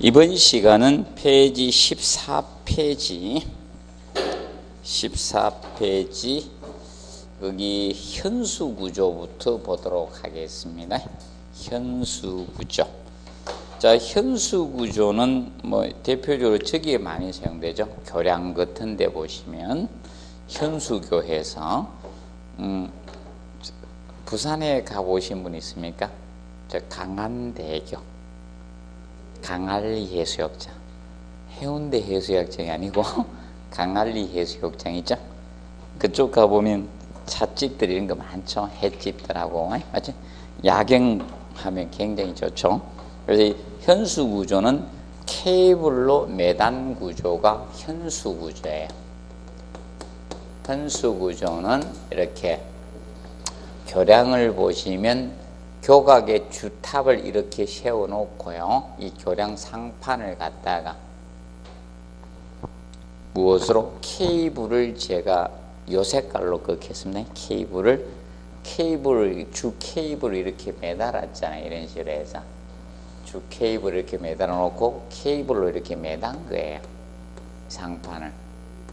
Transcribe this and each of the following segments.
이번 시간은 페이지 14페이지 여기 현수구조부터 보도록 하겠습니다. 현수구조. 자, 현수구조는 뭐 대표적으로 저기에 많이 사용되죠. 교량 같은 데 보시면 현수교에서 부산에 가보신 분 있습니까? 저 강안대교, 강안리 해수욕장, 해운대 해수욕장이 아니고 강안리 해수욕장 있죠? 그쪽 가보면 찻집들 이런 거 많죠. 횟집들하고 맞죠? 야경하면 굉장히 좋죠. 그래서 이 현수구조는 케이블로 매단 구조가 현수구조예요. 현수구조는 이렇게 교량을 보시면 교각에 주탑을 이렇게 세워놓고요. 이 교량 상판을 갖다가 무엇으로? 케이블을 제가 요 색깔로 긋겠습니다. 주 케이블을 이렇게 매달았잖아요. 이런 식으로 해서 주 케이블을 이렇게 매달아 놓고 케이블로 이렇게 매단 거예요. 상판을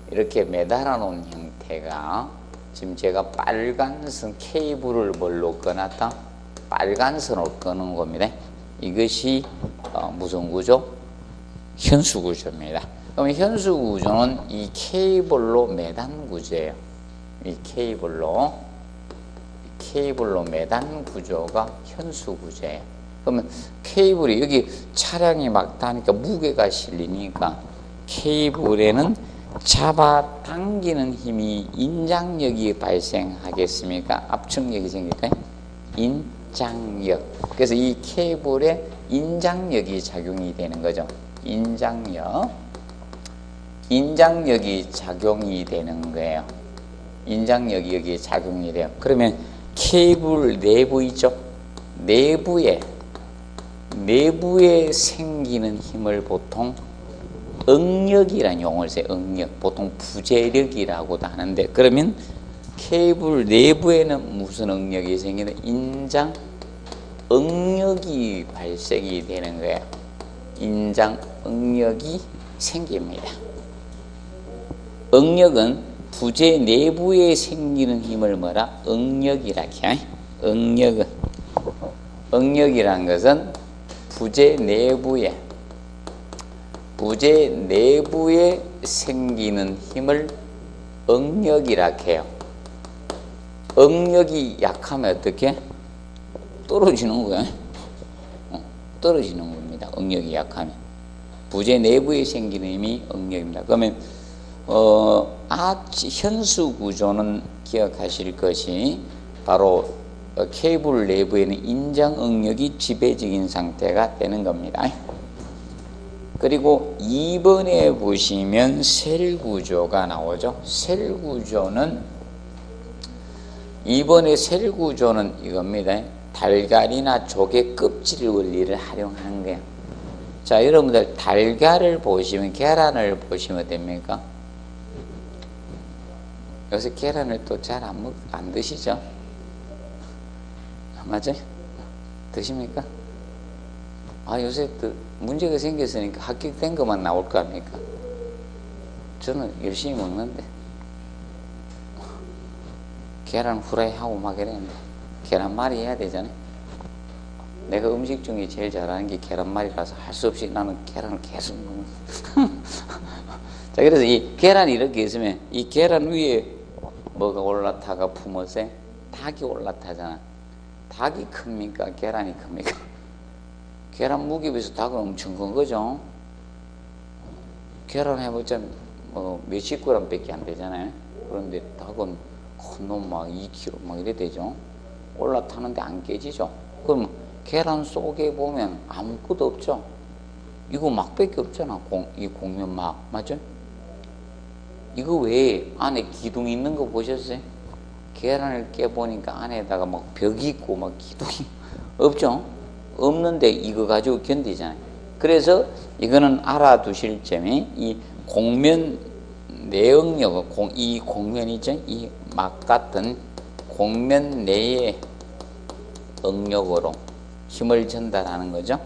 이렇게 매달아 놓은 형태가 지금 제가 빨간 선 케이블을 뭘로 꺼놨다? 빨간 선으로 끄는 겁니다. 이것이 무슨 구조? 현수구조입니다. 그럼 현수구조는 이 케이블로 매단 구조예요. 이 케이블로 매단 구조가 현수구조예요. 그러면 케이블이 여기 차량이 막 다니까 무게가 실리니까 케이블에는 잡아당기는 힘이 인장력이 발생하겠습니까? 압축력이 생길까요? 인장력. 그래서 이 케이블에 인장력이 작용이 되는 거죠. 인장력이 작용이 되는 거예요. 인장력이 여기에 작용이 돼요. 그러면 케이블 내부 있죠? 내부에 생기는 힘을 보통 응력이라는 용어를 써요. 응력. 보통 부재력이라고도 하는데, 그러면 케이블 내부에는 무슨 응력이 생기는? 인장 응력이 발생이 되는 거예요. 인장 응력이 생깁니다. 응력은 부재 내부에 생기는 힘을 뭐라? 응력이라 해요. 응력이란 것은 부재 내부에 생기는 힘을 응력이라 해요. 응력이 약하면 어떻게? 떨어지는 거예요. 떨어지는 겁니다. 응력이 약하면. 부재 내부에 생기는 힘이 응력입니다. 그러면 현수구조는 기억하실 것이 바로 케이블 내부에는 인장 응력이 지배적인 상태가 되는 겁니다. 그리고 2번에 보시면 셀구조가 나오죠. 2번의 셀구조는 이겁니다. 달걀이나 조개 껍질 원리를 활용하는 거예요. 자, 여러분들 달걀을 보시면, 계란을 보시면 됩니까? 요새 계란을 또 잘 안 드시죠? 맞아요? 드십니까? 요새 또 문제가 생겼으니까 합격된 것만 나올 거 아닙니까? 저는 열심히 먹는데 계란 후라이 하고 막 이랬는데 계란말이 해야 되잖아요. 내가 음식 중에 제일 잘하는 게 계란말이라서 할 수 없이 나는 계란을 계속 먹는 자, 그래서 이 계란이 이렇게 있으면 이 계란 위에 뭐가 올라타가 품어서 닭이 올라타잖아. 닭이 큽니까? 계란이 큽니까? 계란 무게에 비해서 닭은 엄청 큰 거죠. 계란 해보자 몇십 그램 밖에 안 되잖아요. 그런데 닭은 큰 놈 막 2kg 막 이래 되죠. 올라타는데 안 깨지죠. 그럼 계란 속에 보면 아무것도 없죠. 이거 막밖에 없잖아. 이 공면 막. 맞죠? 이거 외에 안에 기둥 있는 거 보셨어요? 계란을 깨보니까 안에다가 막 벽이 있고 막 기둥이 없죠? 없는데 이거 가지고 견디잖아요. 그래서 이거는 알아두실 점이 이 공면 내응력, 이 공면 있죠? 이 막 같은 공면 내의 응력으로 힘을 전달하는 거죠.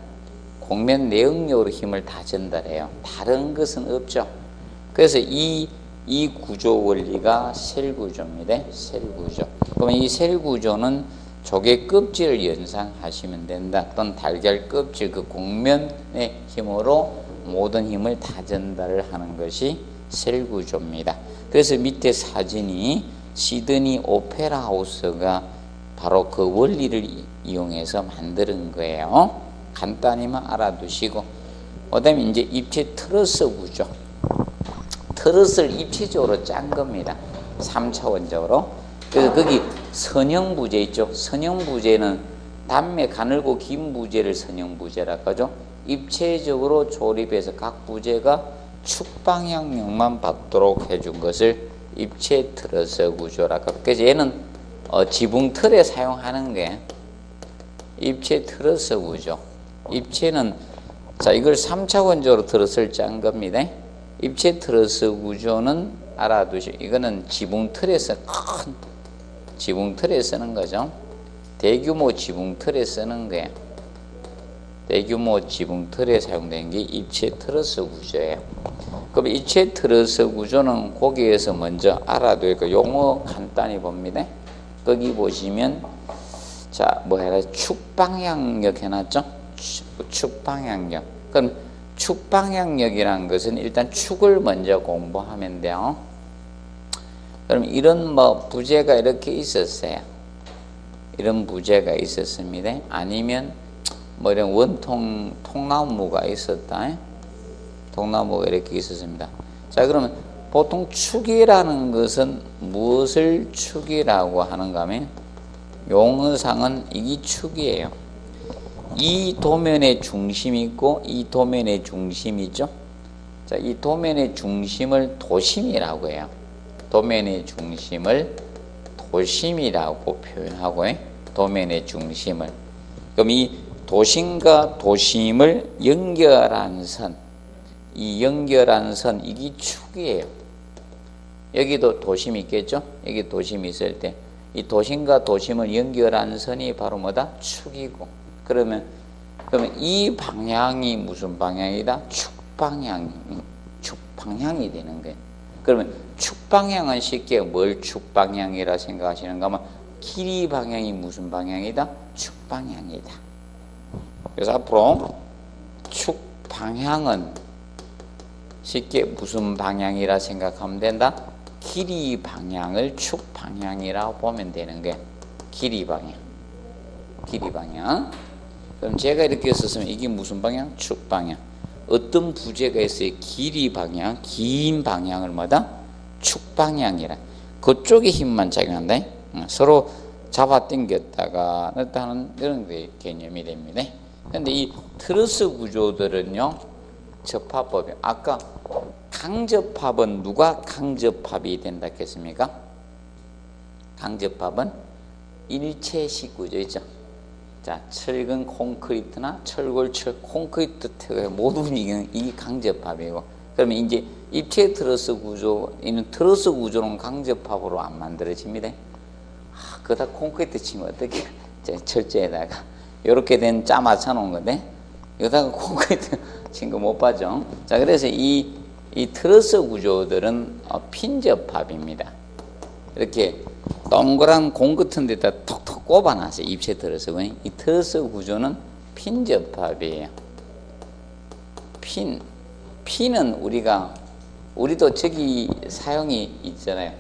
곡면 내응력으로 힘을 다 전달해요. 다른 것은 없죠. 그래서 이 구조 원리가 셀 구조입니다. 셀 구조. 그러면 이 셀 구조는 조개 껍질을 연상하시면 된다. 또는 달걀 껍질 그 곡면의 힘으로 모든 힘을 다 전달을 하는 것이 셀 구조입니다. 그래서 밑에 사진이 시드니 오페라 하우스가 바로 그 원리를 이용해서 만드는 거예요. 간단히만 알아두시고, 그다음에 이제 입체 트러스 구조. 트러스를 입체적으로 짠 겁니다. 3차원적으로. 그래서 거기 선형 부재 있죠. 선형 부재는 단매 가늘고 긴 부재를 선형 부재라고 하죠. 입체적으로 조립해서 각 부재가 축방향력만 받도록 해준 것을 입체 트러스 구조라고 하고, 그래서 얘는 지붕 틀에 사용하는 게 입체 트러스 구조. 입체는 자 이걸 3차원적으로 트러스를 짠 겁니다. 입체 트러스 구조는 알아두시고, 이거는 지붕 틀에서 큰 지붕 틀에 쓰는 거죠. 대규모 지붕 틀에 쓰는 거예요. 대규모 지붕 틀에 사용되는 게 입체 트러스 구조예요. 그럼 입체 트러스 구조는 거기에서 먼저 알아둬야 그 용어 간단히 봅니다. 거기 보시면 자 뭐 해라 축방향력 해놨죠. 축방향력. 그럼 축방향력이라는 것은 일단 축을 먼저 공부하면 돼요. 그럼 이런 뭐 부재가 이렇게 있었어요. 이런 부재가 있었습니다. 아니면 뭐 이런 원통 통나무가 있었다. 통나무가 이렇게 있었습니다. 자 그러면 보통 축이라는 것은 무엇을 축이라고 하는가 하면 용어상은 이게 축이에요. 이 도면의 중심이 있고 이 도면의 중심이 있죠. 자, 이 도면의 중심을 도심이라고 해요. 도면의 중심을 도심이라고 표현하고 도면의 중심을. 그럼 이 도심과 도심을 연결한 선, 이 연결한 선 이게 축이에요. 여기도 도심이 있겠죠. 여기 도심이 있을 때 이 도심과 도심을 연결한 선이 바로 뭐다? 축이고. 그러면 이 방향이 무슨 방향이다? 축방향이 되는 거예요. 그러면 축방향은 쉽게 뭘 축방향이라 생각하시는가 하면 길이 방향이 무슨 방향이다? 축방향이다. 그래서 앞으로 축방향은 쉽게 무슨 방향이라 생각하면 된다? 길이 방향을 축방향이라고 보면 되는 거예요. 길이 방향. 길이 방향. 그럼 제가 이렇게 썼으면 이게 무슨 방향? 축방향. 어떤 부재가 있어요? 길이 방향, 긴 방향을 뭐다? 축방향이라. 그쪽에 힘만 작용한다. 서로 잡아 당겼다가 넣다는 이런 개념이 됩니다. 그런데 이 트러스 구조들은요, 접합법이 아까 강접합은 누가 강접합이 된다 했습니까? 강접합은 일체식 구조 있죠. 자, 철근 콘크리트나 철골 콘크리트 모든 이 강접합이고, 그러면 이제 입체 트러스 구조, 이는 트러스 구조는 강접합으로 안 만들어집니다. 그다 콘크리트 치면 어떻게 철제에다가 이렇게 된 짜 맞춰 놓은 건데 여기다가 콘크리트 친 거 못 봐죠. 자, 그래서 이 트러스 구조들은 핀접합입니다. 이렇게 동그란 공 같은 데다 톡톡 꼽아놨어요. 입체 트러스는. 이 트러스 구조는 핀접합이에요. 핀은 우리도 저기 사용이 있잖아요.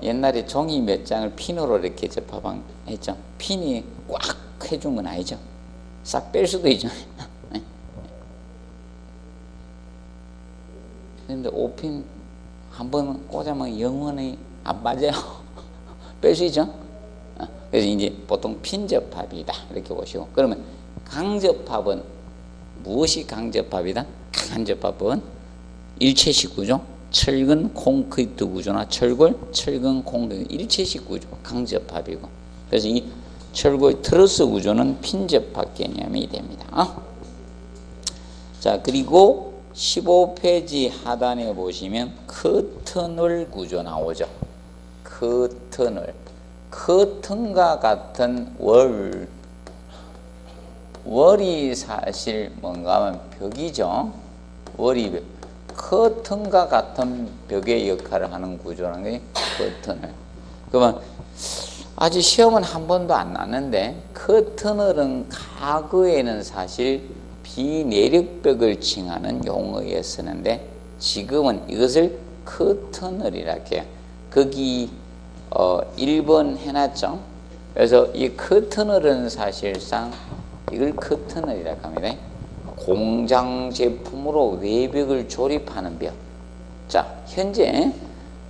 옛날에 종이 몇 장을 핀으로 이렇게 접합했죠. 핀이 꽉 해준 건 아니죠. 싹 뺄 수도 있죠. 그런데 5핀 한번 꽂으면 영원히 안 맞아요. 뺄 수 있죠. 그래서 이제 보통 핀접합이다 이렇게 보시고, 그러면 강접합은 무엇이 강접합이다? 강접합은 일체식 구조, 철근 콘크리트 구조나 철골, 철근 콘크리트 일체식 구조, 강접합이고, 그래서 이 철골 트러스 구조는 핀접합 개념이 됩니다. 자, 그리고 15페이지 하단에 보시면 커튼홀 구조 나오죠. 커튼홀. 커튼과 같은 월, 월이 사실 뭔가 하면 벽이죠. 월이 벽. 커튼과 같은 벽의 역할을 하는 구조라는 게 커튼을. 그러면 아직 시험은 한 번도 안 났는데 커튼을은 과거에는 사실 비내력벽을 칭하는 용어에 쓰는데 지금은 이것을 커튼을이라고 해요. 거기 1번 해놨죠. 그래서 이 커튼을은 사실상 이걸 커튼을이라고 합니다. 공장 제품으로 외벽을 조립하는 벽. 자, 현재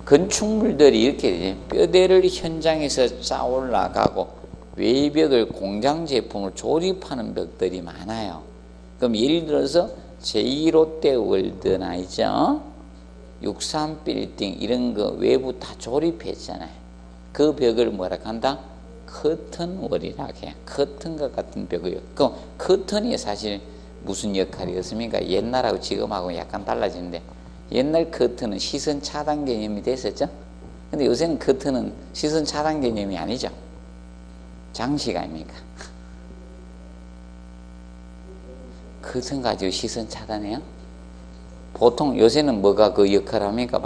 건축물들이 이렇게 되죠. 뼈대를 현장에서 쌓아 올라가고 외벽을 공장 제품으로 조립하는 벽들이 많아요. 그럼 예를 들어서 제2롯데월드나 있죠. 63빌딩 이런 거 외부 다 조립했잖아요. 그 벽을 뭐라 한다? 커튼월이라고 해요. 커튼과 같은 벽이요. 그럼 커튼이 사실 무슨 역할이었습니까? 옛날하고 지금하고 약간 달라지는데 옛날 커튼은 시선 차단 개념이 됐었죠. 근데 요새는 커튼은 시선 차단 개념이 아니죠. 장식 아닙니까? 커튼 가지고 시선 차단해요? 보통 요새는 뭐가 그 역할을 합니까?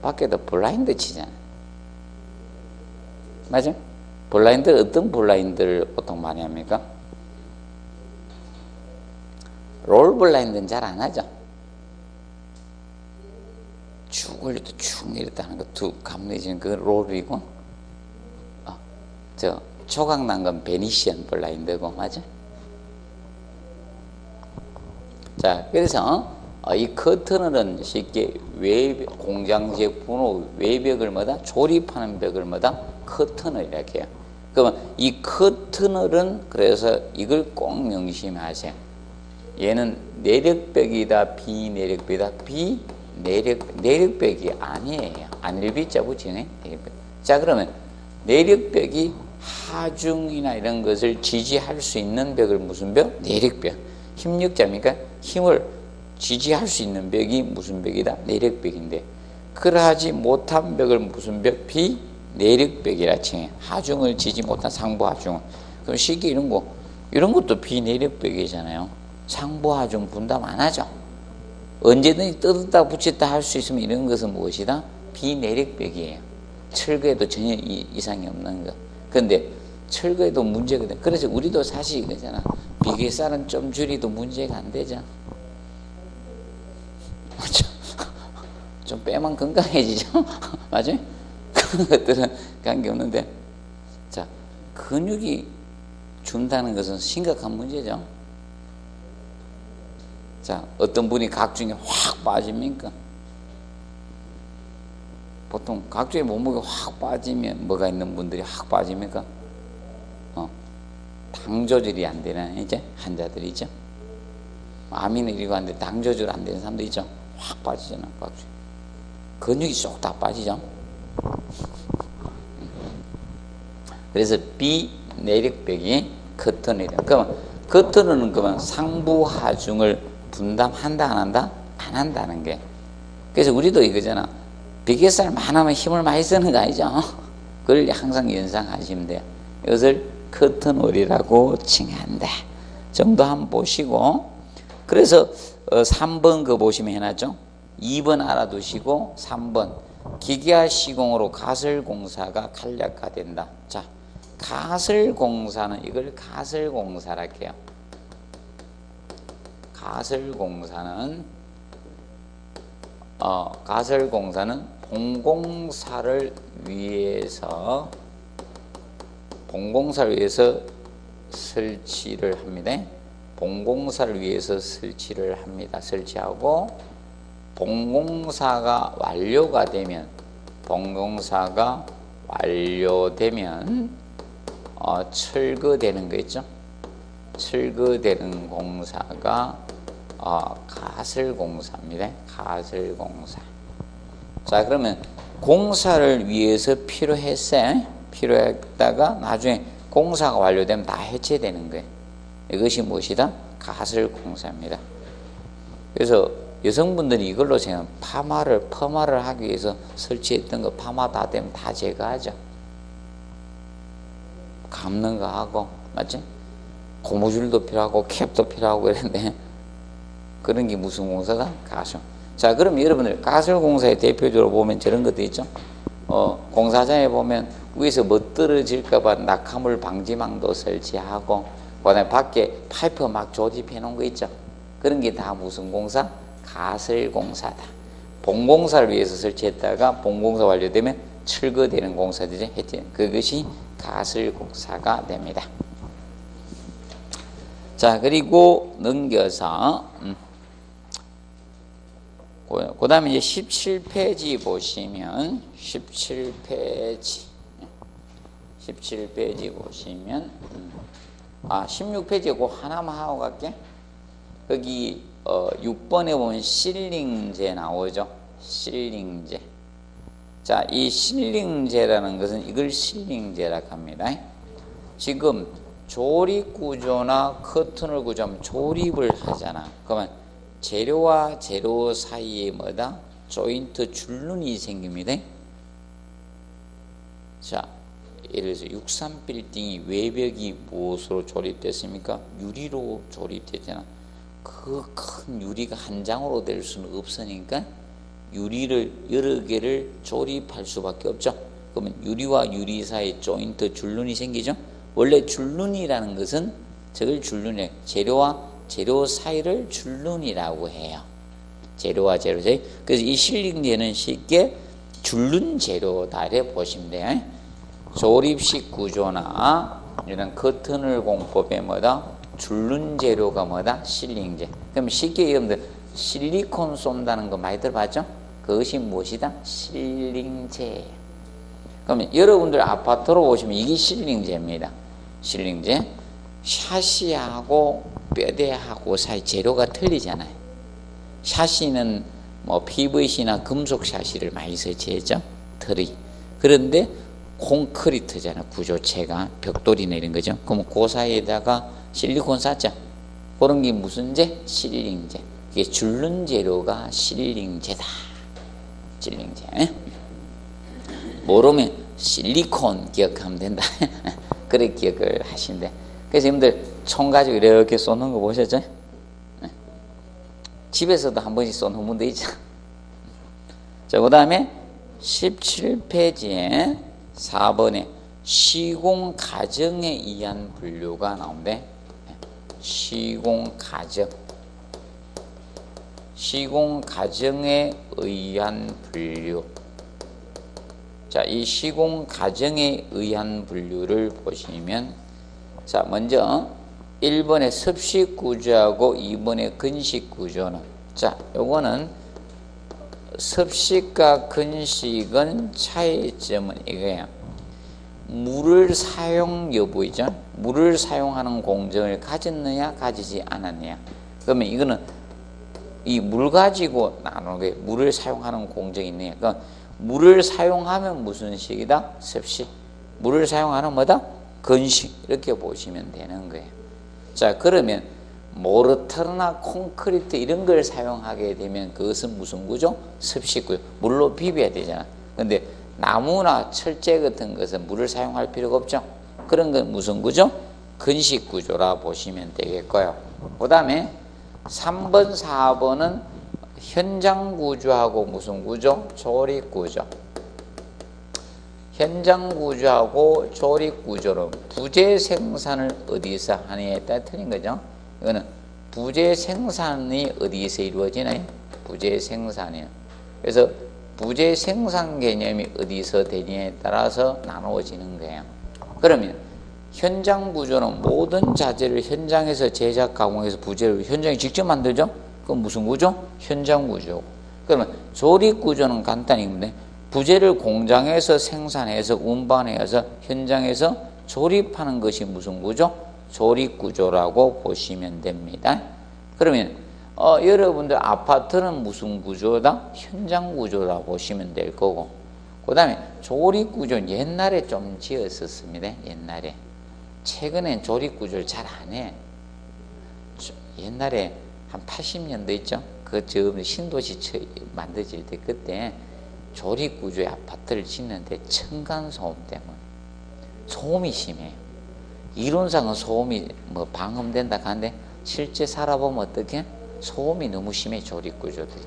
밖에도 블라인드 치잖아요. 맞아요? 블라인드 어떤 블라인드를 보통 많이 합니까? 롤 블라인드는 잘 안 하죠. 쭉 올렸다 쭉 내렸다 하는 거 툭 감내지는 그 롤이고 저 조각난 건 베니시안 블라인드고 맞아? 자, 그래서 이 커튼은 쉽게 공장 제품으로 외벽을 조립하는 벽을 커튼을이라고 해요. 그러면 이 커튼을은 그래서 이걸 꼭 명심하세요. 얘는 내력벽이다 비내력벽이다. 내력벽이 아니에요. 안일비자 붙이네. 자, 그러면 내력벽이 하중이나 이런 것을 지지할 수 있는 벽을 무슨 벽? 내력벽. 힘력자입니까? 힘을 지지할 수 있는 벽이 무슨 벽이다? 내력벽인데 그러하지 못한 벽을 무슨 벽? 비내력벽이라 칭해요. 하중을 지지 못한 상부하중. 그럼 쉽게 이런 것도 비내력벽이잖아요. 상부하중 분담 안 하죠. 언제든지 뜯었다 붙였다 할 수 있으면 이런 것은 무엇이다? 비내력벽이에요. 철거에도 전혀 이상이 없는 거. 그런데 철거에도 문제거든. 그래서 우리도 사실 이거잖아. 비계살은 좀 줄이도 문제가 안 되죠. 맞죠? 좀 빼면 건강해지죠? 맞아요? 그런 것들은 관계없는데. 자, 근육이 준다는 것은 심각한 문제죠. 자, 어떤 분이 각중에 확 빠집니까? 보통 각중에 몸무게 확 빠지면 뭐가 있는 분들이 확 빠집니까? 당 조절이 안 되는 이제 환자들이죠. 암이는 이리고 하는데 당 조절 안 되는 사람도 있죠. 확 빠지잖아, 각중. 근육이 쏙 다 빠지죠. 그래서 비내력벽이 커튼이다. 그러면 커튼은 그러면 상부 하중을 분담한다 안 한다? 안 한다는 게. 그래서 우리도 이거잖아. 비계살 많으면 힘을 많이 쓰는 거 아니죠? 그걸 항상 연상하시면 돼요. 이것을 커튼월이라고 칭한다. 정도 한번 보시고. 그래서 3번 거 보시면 해놨죠. 2번 알아두시고 3번 기계화 시공으로 가설공사가 간략화된다. 자, 가설공사는 이걸 가설공사라고 해요. 가설공사는 본공사를 위해서 설치를 합니다. 본공사를 위해서 설치를 합니다. 설치하고 본공사가 완료되면 철거되는 거 있죠. 철거되는 공사가 가설공사입니다. 가설공사. 자, 그러면 공사를 위해서 필요했다가 나중에 공사가 완료되면 다 해체되는 거예요. 이것이 무엇이다? 가설공사입니다. 그래서 여성분들이 이걸로 지금 퍼마를 하기 위해서 설치했던 거 파마 다 되면 다 제거하죠. 감는 거 하고, 맞지? 고무줄도 필요하고 캡도 필요하고 이랬는데 그런 게 무슨 공사다? 가설. 자, 그럼 여러분들 가설공사의 대표적으로 보면 저런 것도 있죠. 공사장에 보면 위에서 뭐 떨어질까봐 낙하물 방지망도 설치하고, 그다음에 밖에 파이프 막 조립해 놓은 거 있죠. 그런 게 다 무슨 공사? 가설공사다. 본공사를 위해서 설치했다가 본공사 완료되면 철거되는 공사들이 했지. 그것이 가설공사가 됩니다. 자, 그리고 넘겨서 그 다음에 이제 17페이지 보시면 17페이지 보시면 16페이지에 그 하나만 하고 갈게. 거기 6번에 보면 실링제 나오죠. 실링제. 자, 이 실링제라는 것은 이걸 실링제라고 합니다. 지금 조립 구조나 커튼을 구조하면 조립을 하잖아. 그러면 재료와 재료 사이에 뭐다? 조인트 줄눈이 생깁니다. 자, 예를 들어서 63빌딩이 외벽이 무엇으로 조립됐습니까? 유리로 조립됐잖아. 그 큰 유리가 한 장으로 될 수는 없으니까 유리를 여러 개를 조립할 수밖에 없죠. 그러면 유리와 유리 사이 조인트 줄눈이 생기죠. 원래 줄눈이라는 것은 저걸 줄눈이, 재료와 재료 사이를 줄눈이라고 해요. 재료와 재료 사이. 그래서 이 실링제는 쉽게 줄눈 재료다 이렇게 보시면 돼요. 조립식 구조나 이런 커튼을 공법에 뭐다? 줄눈 재료가 뭐다? 실링제. 그럼 쉽게 여러분들 실리콘 쏜다는 거 많이 들어봤죠? 그것이 무엇이다? 실링제. 그러면 여러분들 아파트로 오시면 이게 실링제입니다. 실링제. 샤시하고 뼈대하고 사이 재료가 틀리잖아요. 샤시는 뭐 PVC나 금속 샤시를 많이 설치했죠. 틀이. 그런데 콘크리트잖아. 구조체가 벽돌이나 이런 거죠. 그럼 그 사이에다가 실리콘 쌌죠. 그런 게 무슨 제? 실링제. 이게 줄눈 재료가 실링제다. 실링제. 모르면 실리콘 기억하면 된다. 그렇게 기억을 하신대. 그래서 여러분들 총 가지고 이렇게 쏘는 거 보셨죠? 집에서도 한 번씩 쏘는 분도 있죠. 자, 그 다음에 17페이지에 4번에 시공 과정에 의한 분류가 나오는데, 시공 과정에 의한 분류. 자, 이 시공 과정에 의한 분류를 보시면, 자, 먼저 1번의 습식 구조하고 2번의 근식 구조는, 자, 요거는 습식과 근식은 차이점은 이거예요. 물을 사용 여부이죠. 물을 사용하는 공정을 가졌느냐 가지지 않았느냐. 그러면 이거는 이 물 가지고 나누는 거예요. 물을 사용하는 공정이 있느냐. 그러니까 물을 사용하면 무슨 식이다? 습식. 물을 사용하는 뭐다? 근식. 이렇게 보시면 되는 거예요. 자, 그러면 모르타르나 콘크리트 이런 걸 사용하게 되면 그것은 무슨 구조? 습식 구조. 물로 비벼야 되잖아. 근데 나무나 철제 같은 것은 물을 사용할 필요가 없죠. 그런 건 무슨 구조? 근식 구조라 보시면 되겠고요. 그 다음에 3번, 4번은 현장 구조하고 무슨 구조? 조립 구조. 현장 구조하고 조립 구조로 부재 생산을 어디서 하느냐에 따라 틀린 거죠. 이거는 부재 생산이 어디서 이루어지나요? 부재 생산이요. 그래서 부재 생산 개념이 어디서 되냐에 따라서 나누어지는 거예요. 그러면 현장 구조는 모든 자재를 현장에서 제작 가공해서 부재를 현장에 직접 만들죠. 그건 무슨 구조? 현장 구조. 그러면 조립 구조는 간단히 보면 부재를 공장에서 생산해서 운반해서 현장에서 조립하는 것이 무슨 구조? 조립 구조라고 보시면 됩니다. 그러면 여러분들 아파트는 무슨 구조다? 현장 구조라 보시면 될 거고, 그 다음에 조립 구조는 옛날에 좀 지었었습니다. 옛날에. 최근엔 조립 구조를 잘 안 해. 옛날에 한 80년도 있죠? 그 신도시 만들어질 때 그때 조립 구조의 아파트를 짓는데 층간소음 때문에 소음이 심해요. 이론상은 소음이 뭐 방음된다 하는데 실제 살아보면 어떻게? 소음이 너무 심해, 조립구조들이.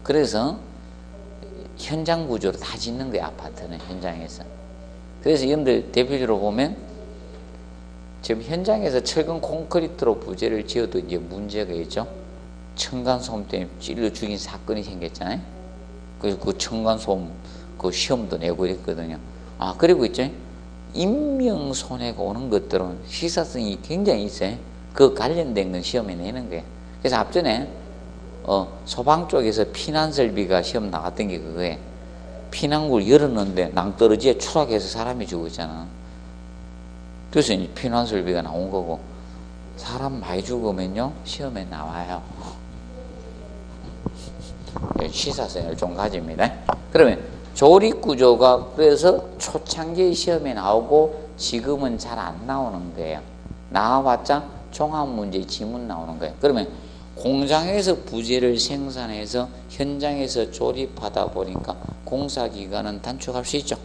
그래서 현장 구조로 다 짓는 거야, 아파트는 현장에서. 그래서 여러분들 대표적으로 보면 지금 현장에서 철근 콘크리트로 부재를 지어도 이제 문제가 있죠. 층간소음 때문에 찔러 죽인 사건이 생겼잖아요. 그래서 그 층간소음 그 시험도 내고 있거든요. 아, 그리고 있죠. 인명 손해가 오는 것들은 시사성이 굉장히 있어요. 그 관련된 건 시험에 내는 거예요. 그래서 앞전에 소방 쪽에서 피난 설비가 시험 나갔던 게 그거예요. 피난구를 열었는데 낭떠러지에 추락해서 사람이 죽었잖아. 그래서 이제 피난 설비가 나온 거고, 사람 많이 죽으면요 시험에 나와요. 시사성을 좀 가집니다. 그러면 조립 구조가 그래서 초창기 시험에 나오고 지금은 잘 안 나오는 거예요. 나와봤자 종합문제 지문 나오는 거예요. 그러면 공장에서 부재를 생산해서 현장에서 조립하다 보니까 공사기간은 단축할 수 있죠.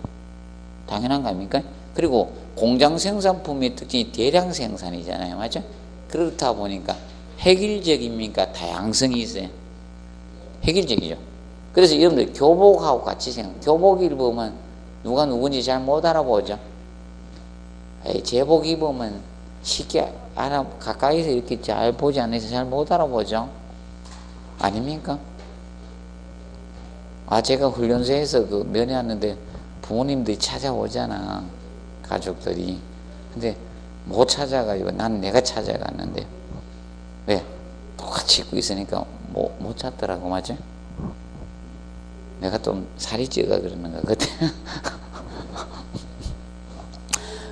당연한 거 아닙니까? 그리고 공장 생산품의 특징이 대량 생산이잖아요. 맞죠? 그렇다 보니까 획일적입니까? 다양성이 있어요. 획일적이죠. 그래서 여러분들 교복하고 같이 교복 입으면 누가 누군지 잘 못 알아보죠. 제복 입으면 쉽게 가까이서 이렇게 잘 보지 않아서 잘 못 알아보죠. 아닙니까? 제가 훈련소에서 그 면회하는데 부모님들이 찾아오잖아, 가족들이. 근데 못 찾아가지고 난 내가 찾아갔는데, 왜? 똑같이 입고 있으니까 못 찾더라고, 맞죠? 내가 좀 살이 찌가 그러는가 그때.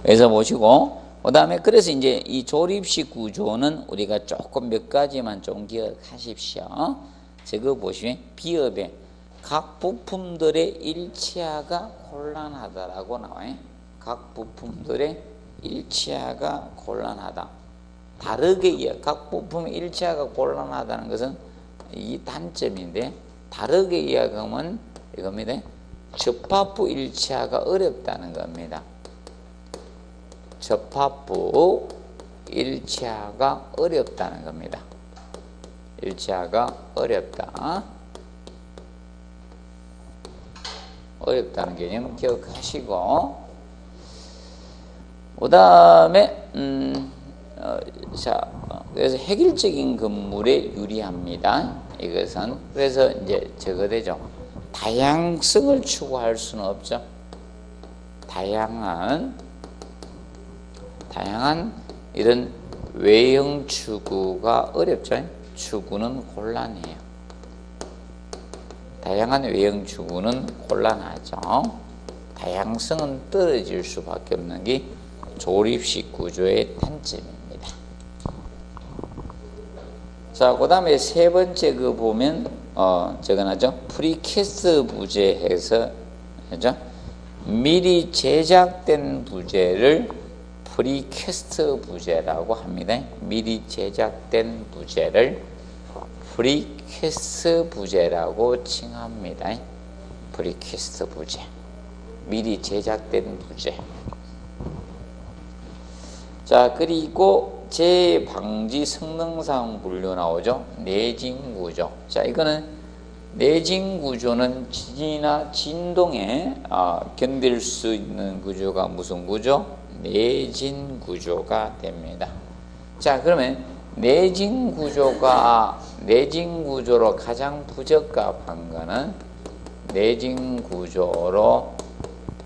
그래서 보시고, 그 다음에 그래서 이제 이 조립식 구조는 우리가 조금 몇 가지만 좀 기억하십시오. 저거 보시면 비읍에 각 부품들의 일치화가 곤란하다라고 나와요. 각 부품들의 일치화가 곤란하다. 다르게 각 부품의 일치화가 곤란하다는 것은 이 단점인데, 다르게 이야기하면 이겁니다. 접합부 일치화가 어렵다는 겁니다. 접합부 일치화가 어렵다는 겁니다. 일치화가 어렵다는 개념 기억하시고, 그 다음에 그래서 획일적인 건물에 유리합니다. 이것은 그래서 이제 저거 되죠. 다양성을 추구할 수는 없죠. 다양한 이런 외형 추구가 어렵죠. 추구는 곤란해요. 다양한 외형 추구는 곤란하죠. 다양성은 떨어질 수밖에 없는 게 조립식 구조의 단점입니다. 자, 그 다음에 세 번째 그 보면 저건 하죠. 프리캐스트 부재해서 그죠? 미리 제작된 부재를 프리캐스트 부재라고 합니다. 미리 제작된 부재를 프리캐스트 부재라고 칭합니다. 프리캐스트 부재, 미리 제작된 부재. 자, 그리고 재방지 성능상 분류 나오죠. 내진구조. 자, 이거는 내진구조는 지진이나 진동에 견딜 수 있는 구조가 무슨 구조? 내진구조가 됩니다. 자, 그러면 내진구조로 가장 부적합한 거는 내진구조로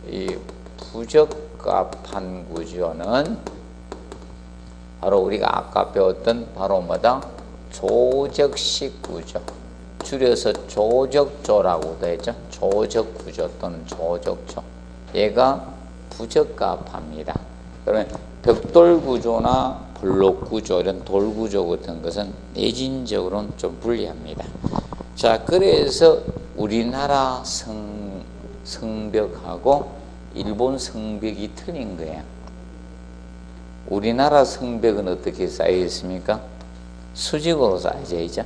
이 부적합한 구조는 바로 우리가 아까 배웠던 바로 뭐다? 조적식 구조. 줄여서 조적조라고도 했죠. 조적구조 또는 조적조. 얘가 부적합합니다. 그러면 벽돌구조나 블록구조, 이런 돌구조 같은 것은 내진적으로는 좀 불리합니다. 자, 그래서 우리나라 성벽하고 일본 성벽이 틀린 거예요. 우리나라 성벽은 어떻게 쌓여 있습니까? 수직으로 쌓여져 있죠.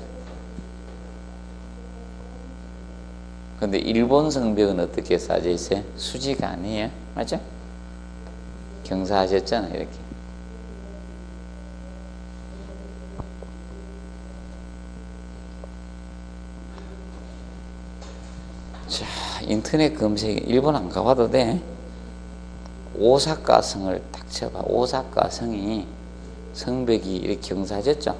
근데 일본 성벽은 어떻게 쌓여져 있어요? 수직 아니에요. 맞죠? 경사하셨잖아요, 이렇게. 자, 인터넷 검색 일본 안 가봐도 돼. 오사카 성을 딱 쳐봐. 오사카 성이 성벽이 이렇게 경사졌죠.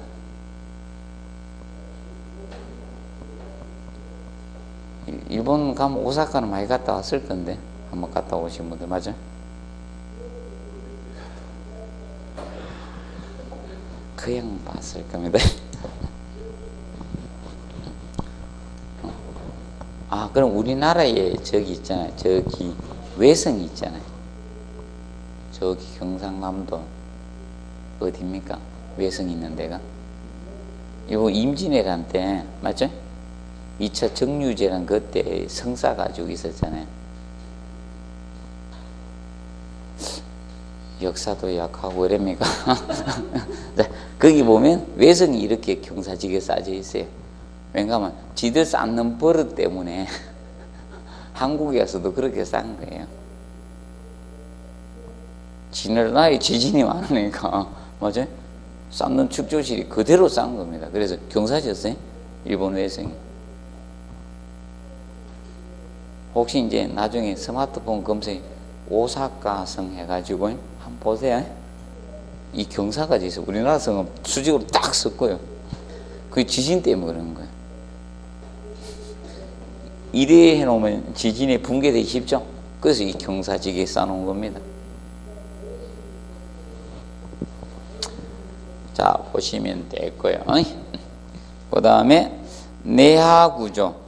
일본 가면 오사카는 많이 갔다 왔을 건데 한번 갔다 오신 분들 맞아? 그냥 봤을 겁니다. 아, 그럼 우리나라에 저기 있잖아요. 저기 외성이 있잖아요. 저기 경상남도 어디입니까? 외성 있는 데가. 이거 임진왜란 때 맞죠? 2차 정유재란 그때 성사 가지고 있었잖아요. 역사도 약하고 이랍니까? 거기 보면 외성이 이렇게 경사지게 쌓여 있어요. 왜냐하면 지들 쌓는 버릇 때문에 한국에 와서도 그렇게 쌓은 거예요. 지네나라에 지진이 많으니까 맞아요? 쌓는 축조실이 그대로 쌓은 겁니다. 그래서 경사졌어요. 일본 외성이. 혹시 이제 나중에 스마트폰 검색 오사카성 해가지고 한번 보세요. 이 경사가 있어. 우리나라 성은 수직으로 딱 섰고요. 그게 지진 때문에 그런 거예요. 이래 해놓으면 지진에 붕괴되기 쉽죠. 그래서 이 경사지게 쌓아놓은 겁니다. 자, 보시면 될 거예요. 그 다음에 내하구조.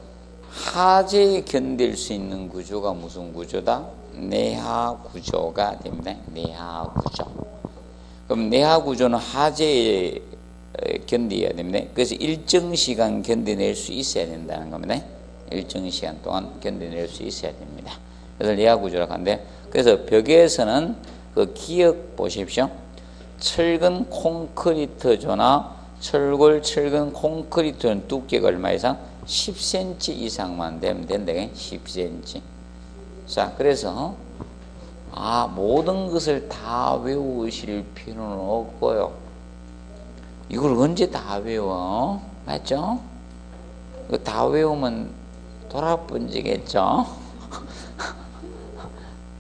하재에 견딜 수 있는 구조가 무슨 구조다? 내하구조가 됩니다. 내하구조. 그럼 내하구조는 하재에 견뎌야 됩니다. 그래서 일정 시간 견뎌낼 수 있어야 된다는 겁니다. 일정 시간 동안 견뎌낼 수 있어야 됩니다. 그래서 내하구조라고 하는데, 그래서 벽에서는 그 기억 보십시오. 철근 콘크리트조나 철골 철근 콘크리트는 두께가 얼마 이상? 10cm 이상만 되면 된다. 10cm. 자, 그래서 모든 것을 다 외우실 필요는 없고요. 이걸 언제 다 외워? 맞죠? 다 외우면 돌아번지겠죠?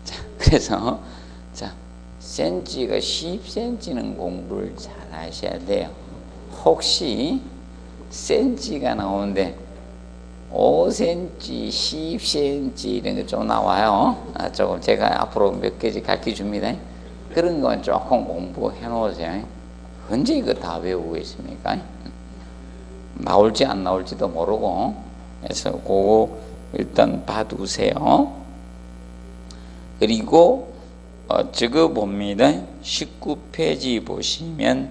자, 그래서 센치가 10cm는 공부를 잘 하셔야 돼요. 혹시 센치가 나오는데 5cm, 10cm 이런 거 좀 나와요. 조금 제가 앞으로 몇 개씩 가르쳐 줍니다. 그런 건 조금 공부해 놓으세요. 언제 이거 다 외우고 있습니까? 나올지 안 나올지도 모르고. 그래서 그거 일단 봐두세요. 그리고 저거 봅니다. 19페이지 보시면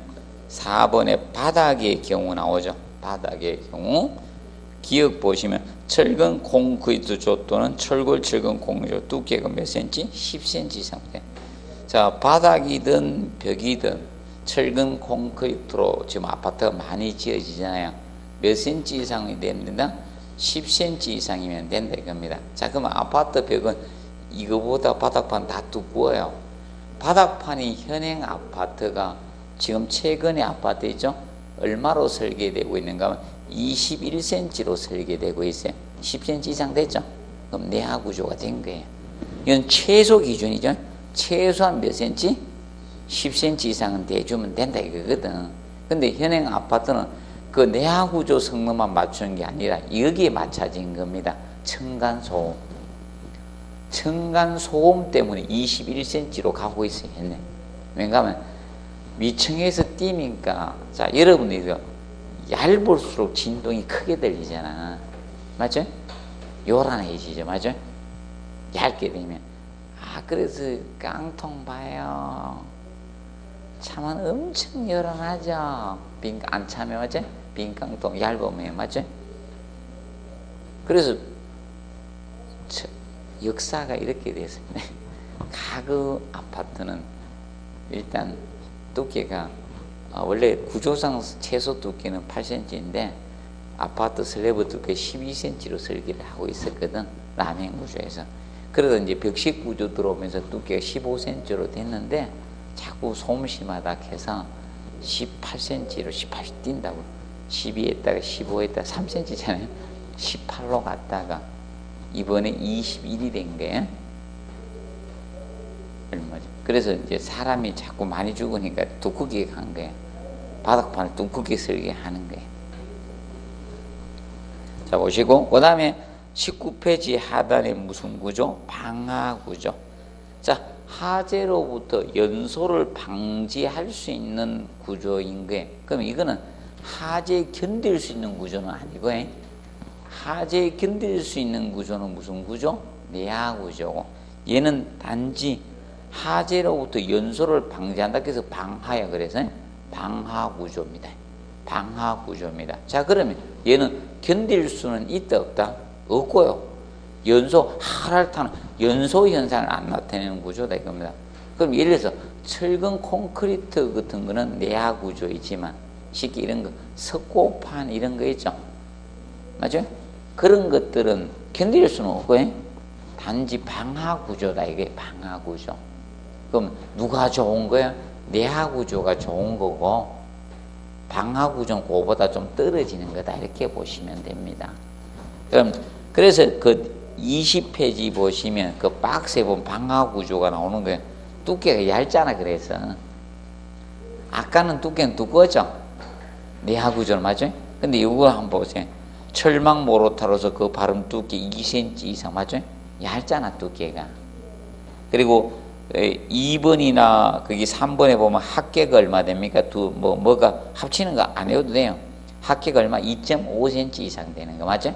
4번에 바닥의 경우 나오죠. 바닥의 경우. 기억 보시면 철근 콘크리트조 또는 철골 철근 콘크리트조 두께가 몇 cm? 10cm 이상 돼. 자, 바닥이든 벽이든 철근 콘크리트로 지금 아파트가 많이 지어지잖아요. 몇 cm 이상이 됩니다. 10cm 이상이면 된다 이겁니다. 자, 그러면 아파트 벽은 이거보다 바닥판 다 두꺼워요. 바닥판이 현행 아파트가 지금 최근의 아파트 있죠? 얼마로 설계되고 있는가 하면 21cm로 설계되고 있어요. 10cm 이상 됐죠? 그럼 내하구조가 된 거예요. 이건 최소 기준이죠. 최소한 몇 cm? 10cm 이상은 대주면 된다 이거거든. 근데 현행 아파트는 그 내하구조 성능만 맞추는 게 아니라 여기에 맞춰진 겁니다. 층간소음. 층간소음 때문에 21cm로 가고 있어요. 현재. 왜냐하면 위층에서 뛰니까, 자, 여러분들이 얇을수록 진동이 크게 들리잖아. 맞죠? 요란해지죠. 맞죠? 얇게 되면. 그래서 깡통 봐요. 차면 엄청 요란하죠. 안 차면 맞죠? 빈 깡통 얇으면 맞죠? 그래서 역사가 이렇게 됐습니다. 가구 아파트는 일단 두께가 원래 구조상 최소 두께는 8cm인데 아파트 슬래브 두께 12cm로 설계를 하고 있었거든. 라멘 구조에서. 그러다 이제 벽식 구조 들어오면서 두께가 15cm로 됐는데 자꾸 소음시마다 해서 18cm로 18 뛴다고. 12에다가 15에다가 3cm잖아요. 18로 갔다가 이번에 21이 된 거예요. 얼마죠? 그래서 이제 사람이 자꾸 많이 죽으니까 두껍게 간 거예요. 바닥판을 두껍게 설계 하는 거예요. 자, 보시고, 그 다음에 19페이지 하단에 무슨 구조? 방하 구조. 자, 하재로부터 연소를 방지할 수 있는 구조인 거예요. 그럼 이거는 하재 견딜 수 있는 구조는 아니고, 하재 견딜 수 있는 구조는 무슨 구조? 내하 구조고, 얘는 단지 하재로부터 연소를 방지한다. 그래서 방하야. 그래서 방하 구조입니다. 방하 구조입니다. 자, 그러면 얘는 견딜 수는 있다 없다? 없고요. 연소, 하랄타는 연소 현상을 안 나타내는 구조다 이겁니다. 그럼 예를 들어서 철근 콘크리트 같은 거는 내하 구조이지만 쉽게 이런 거 석고판 이런 거 있죠. 맞죠? 그런 것들은 견딜 수는 없고요. 단지 방하 구조다 이게 방하 구조. 그럼 누가 좋은 거야? 내하 구조가 좋은 거고 방하 구조는 그거보다 좀 떨어지는 거다 이렇게 보시면 됩니다. 그럼 그래서 그 20페이지 보시면 그 박스에 보면 방하 구조가 나오는 거예요. 두께가 얇잖아. 그래서 아까는 두께는 두꺼웠죠. 내하 구조는 맞죠? 근데 이거 한번 보세요. 철망 모로타로서 그 발음 두께 2cm 이상 맞죠? 얇잖아 두께가. 그리고 2번이나 거기 3번에 보면 합계가 얼마 됩니까? 뭐가 합치는 거 안 해도 돼요. 합계가 얼마? 2.5cm 이상 되는 거 맞죠?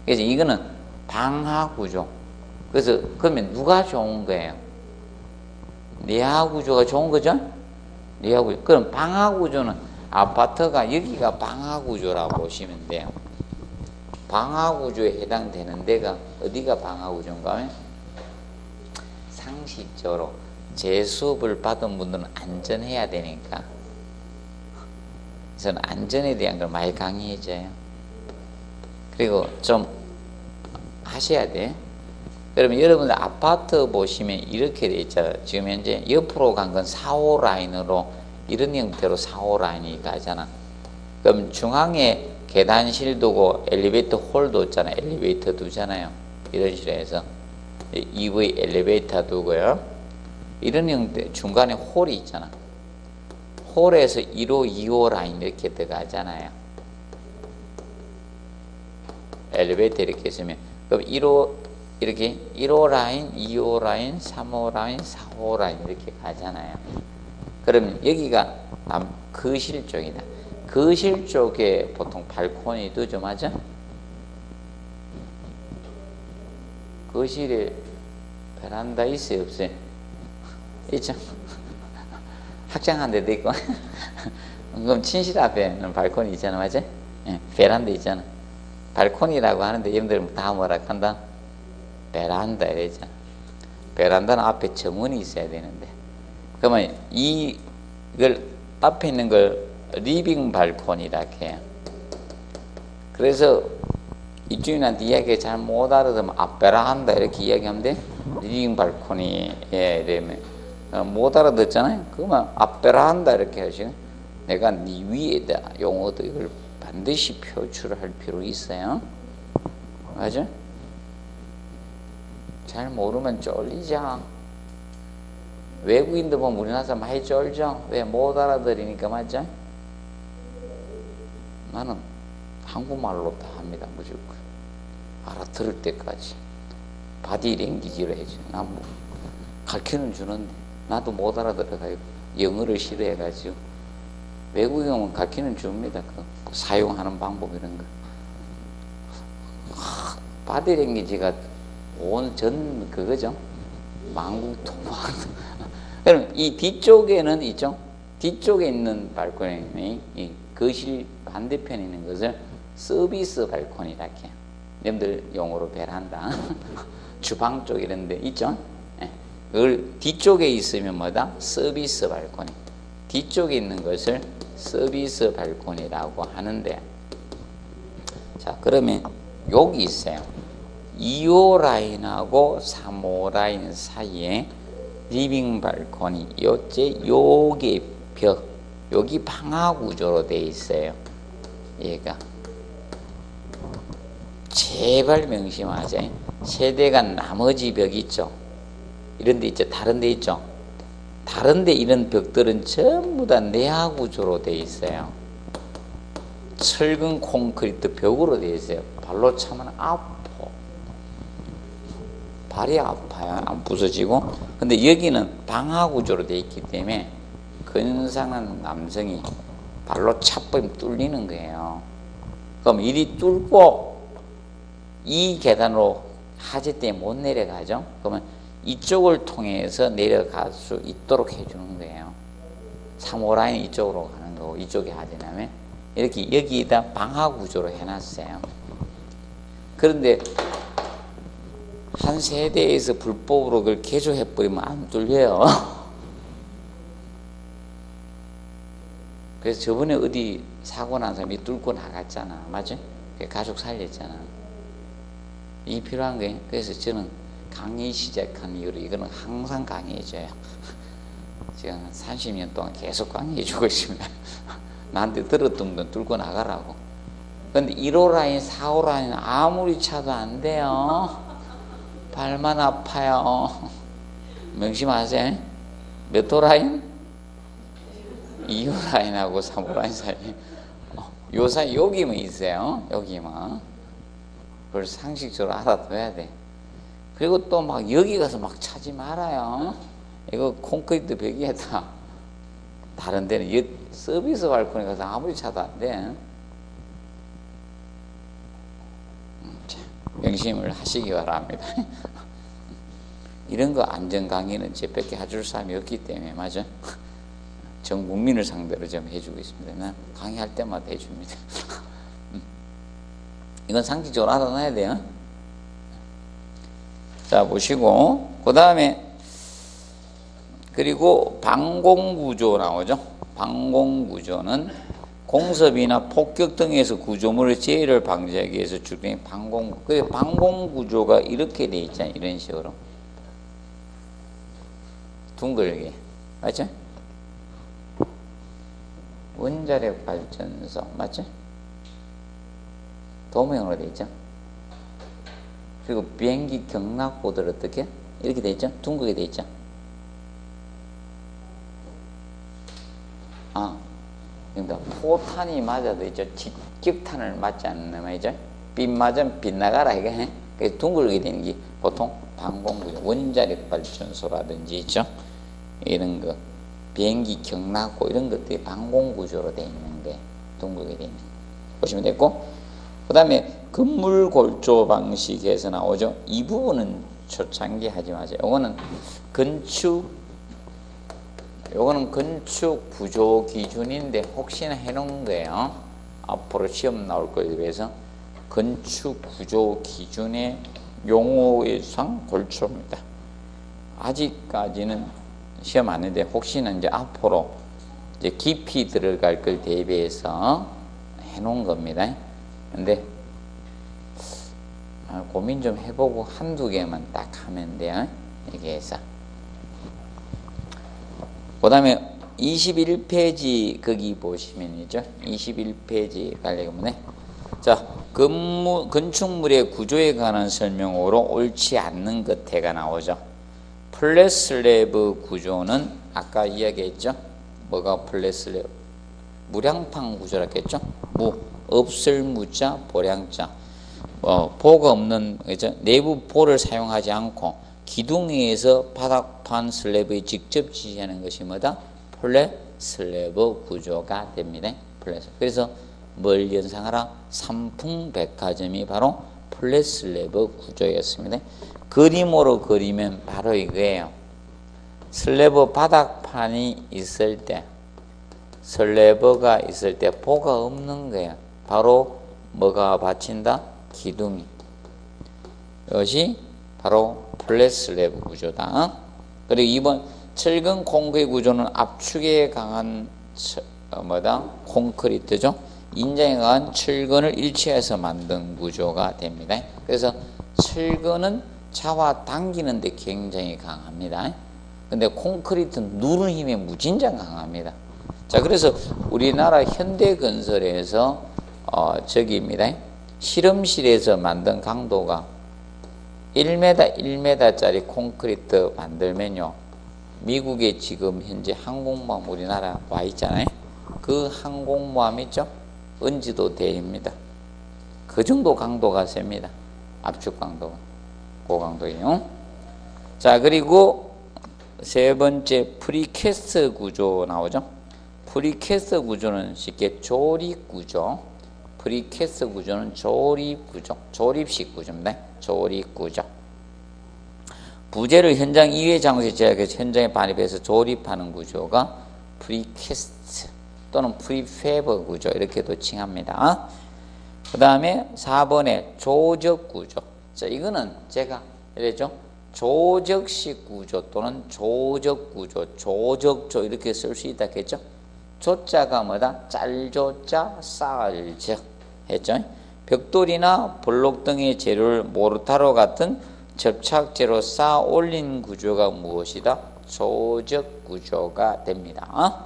그래서 이거는 방하 구조. 그래서 그러면 누가 좋은 거예요? 내하 구조가 좋은 거죠? 내하 구조. 그럼 방하 구조는 아파트가 여기가 방하 구조라고 보시면 돼요. 방하 구조에 해당되는 데가 어디가 방하 구조인가? 상식적으로 재수업을 받은 분들은 안전해야 되니까 저는 안전에 대한 걸 많이 강의해줘요. 그리고 좀 하셔야 돼. 그러면 여러분들 아파트 보시면 이렇게 돼 있잖아요. 지금 현재 옆으로 간 건 4호 라인으로 이런 형태로 4호 라인이 가잖아. 그럼 중앙에 계단실 두고 엘리베이터 홀도 있잖아요. 엘리베이터 두잖아요. 이런 식으로 해서 EV 엘리베이터 두고요. 이런 형태 중간에 홀이 있잖아. 홀에서 1호, 2호 라인 이렇게 들어가잖아요. 엘리베이터 이렇게 있으면 그럼 1호 이렇게 1호 라인, 2호 라인, 3호 라인, 4호 라인 이렇게 가잖아요. 그러면 여기가 거실 쪽이다. 거실 쪽에 보통 발코니 두죠, 맞아? 거실에 베란다 있어요, 없어요? 있죠? 확장한 데도 있고. 그럼 침실 앞에는 발코니 있잖아, 맞아? 예, 베란다 있잖아. 발코니라고 하는데 여러분들 다 뭐라 한다? 베란다 이러잖아. 베란다는 앞에 정원이 있어야 되는데. 그러면 이걸 앞에 있는 걸 리빙 발코니라 해요. 그래서 입주인한테 이야기 잘 못 알아들으면 베란다 이렇게 이야기하면 돼. 리빙 발코니에 되면 못 알아듣잖아요. 그러면 베란다 이렇게 하시고 내가 네 위에다 용어도 이걸 반드시 표출할 필요 있어요. 맞아? 잘 모르면 쫄리죠. 외국인들 보면 우리나라 사람 많이 쫄죠. 왜? 못 알아들으니까. 맞죠? 나는 한국말로 다 합니다. 무조건 알아들을 때까지 바디랭귀지로 해줘. 난 뭐 가르쳐는 주는데 나도 못 알아들어가지고 영어를 싫어해가지고 외국인 오면 가르쳐는 줍니다. 그 사용하는 방법 이런 거. 바디랭귀지가 온 전 그거죠. 만국통화. 그럼 이 뒤쪽에는 있죠. 뒤쪽에 있는 발코니, 이 거실 반대편에 있는 것을 서비스 발코니라 해요. 여러분들 용어로 베란다. 주방 쪽 이런 데 있죠. 그걸 뒤쪽에 있으면 뭐다? 서비스 발코니. 뒤쪽에 있는 것을 서비스 발코니라고 하는데, 자, 그러면 여기 있어요. 2호 라인하고 3호 라인 사이에 리빙 발코니, 요게 벽, 여기 방화 구조로 되어 있어요. 얘가 제발 명심하자. 세대가 나머지 벽이 있죠. 이런 데 있죠. 다른 데 있죠. 다른 데 이런 벽들은 전부 다 내화 구조로 되어 있어요. 철근 콘크리트 벽으로 되어 있어요. 발로 차면 아파. 발이 아파요. 안 부서지고. 근데 여기는 방화 구조로 되어 있기 때문에 근상한 남성이 발로 차버리면 뚫리는 거예요. 그럼 이리 뚫고 이 계단으로 하재 때문에 못 내려가죠. 그러면 이쪽을 통해서 내려갈 수 있도록 해주는 거예요. 3호 라인 이쪽으로 가는 거고 이쪽에 하재라면 이렇게 여기다 방화 구조로 해놨어요. 그런데 한 세대에서 불법으로 그걸 개조해버리면 안 뚫려요. 그래서 저번에 어디 사고 난 사람이 뚫고 나갔잖아. 맞지? 가족 살렸잖아. 이게 필요한 거예요. 그래서 저는 강의 시작한 이후로 이거는 항상 강의해줘요. 지금 30년 동안 계속 강의해주고 있습니다. 나한테 들었던 건 뚫고 나가라고. 근데 1호 라인, 4호 라인 아무리 차도 안 돼요. 발만 아파요. 명심하세요. 몇 호 라인? 2호 라인하고 3호 라인 사이. 요 사이 여기만 있어요. 여기만. 그걸 상식적으로 알아둬야 돼. 그리고 또 막 여기 가서 막 차지 말아요. 이거 콘크리트 벽이다. 다른 데는 서비스 발코니 가서 아무리 차도 안 돼. 자, 명심을 하시기 바랍니다. 이런 거 안전 강의는 제밖에 해줄 사람이 없기 때문에 맞아. 전 국민을 상대로 좀 해주고 있습니다. 난 강의할 때마다 해줍니다. 이건 상식적으로 알아놔야 돼요. 자, 보시고 그 다음에 그리고 방공구조 나오죠. 방공구조는 공습이나 폭격 등에서 구조물의 재해를 방지하기 위해서 주된 방공구조가 이렇게 돼 있잖아요. 이런 식으로 둥글게 맞죠? 원자력 발전소 맞죠? 도모형으로 돼 있죠. 그리고 비행기 경락보들 어떻게? 이렇게 돼 있죠? 둥글게 돼 있죠. 그러니까 포탄이 맞아도 있죠. 직격탄을 맞지 않는 말이죠. 빛 맞으면 빗나가라 이게. 그래서 둥글게 되는 게 보통 방공구조, 원자력 발전소라든지 있죠. 이런 거 비행기 경락고 이런 것들이 방공구조로 되어 있는 게 둥글게 되어 있는 거 보시면 됐고, 그 다음에 건물 골조 방식에서 나오죠. 이 부분은 초창기 하지 마세요. 요거는 건축 구조 기준인데 혹시나 해놓은 거예요. 앞으로 시험 나올 거에 대해서 건축 구조 기준의 용어상 골조입니다. 아직까지는 시험 안 했는데 혹시나 이제 앞으로 이제 깊이 들어갈 걸 대비해서 해놓은 겁니다. 근데 고민 좀 해보고 한두 개만 딱 하면 돼요. 이렇게 해서. 그 다음에 21페이지 거기 보시면이죠. 21페이지 가려면 자, 건축물의 구조에 관한 설명으로 옳지 않는 것해가 나오죠. 플랫 슬래브 구조는 아까 이야기했죠. 뭐가 플랫 슬래브? 무량판 구조라 했겠죠. 없을 무자, 보량자. 보가 없는 그죠? 내부 보를 사용하지 않고 기둥위에서 바닥판 슬래브에 직접 지지하는 것이 뭐다? 플랫 슬래브 구조가 됩니다. 그래서 뭘 연상하라? 삼풍백화점이 바로 플랫 슬래브 구조였습니다. 그림으로 그리면 바로 이거예요. 슬래브 바닥판이 있을 때, 슬래브가 있을 때 보가 없는 거예요. 바로 뭐가 받친다? 기둥이. 이것이 바로 플랫 슬래브 구조다. 그리고 이번 철근 콘크리트 구조는 압축에 강한 콘크리트죠. 인장에 강한 철근을 일치해서 만든 구조가 됩니다. 그래서 철근은 잡아당기는 데 굉장히 강합니다. 근데 콘크리트는 누르는 힘에 무진장 강합니다. 자, 그래서 우리나라 현대건설에서 저기입니다. 실험실에서 만든 강도가 1m, 1m짜리 콘크리트 만들면요, 미국에 지금 현재 항공모함 우리나라 와 있잖아요. 그 항공모함 있죠? 은지도 대입니다. 그 정도 강도가 셉니다. 압축 강도가. 고강도예요. 자, 그리고 세 번째 프리캐스트 구조 나오죠. 프리캐스트 구조는 쉽게 조립 구조. 프리캐스트 구조는 조립 구조. 조립식 구조입니다. 조립 구조. 부재를 현장 이외 장소에 제약해서 현장에 반입해서 조립하는 구조가 프리캐스트 또는 프리패브 구조 이렇게도 칭합니다. 그 다음에 4번에 조적 구조. 자, 이거는 제가 이랬죠. 조적식 구조 또는 조적 구조, 조적조 이렇게 쓸 수 있다 했죠. 조자가 뭐다? 짤조자, 쌀적 했죠. 벽돌이나 블록 등의 재료를 모르타르 같은 접착제로 쌓아 올린 구조가 무엇이다? 조적 구조가 됩니다.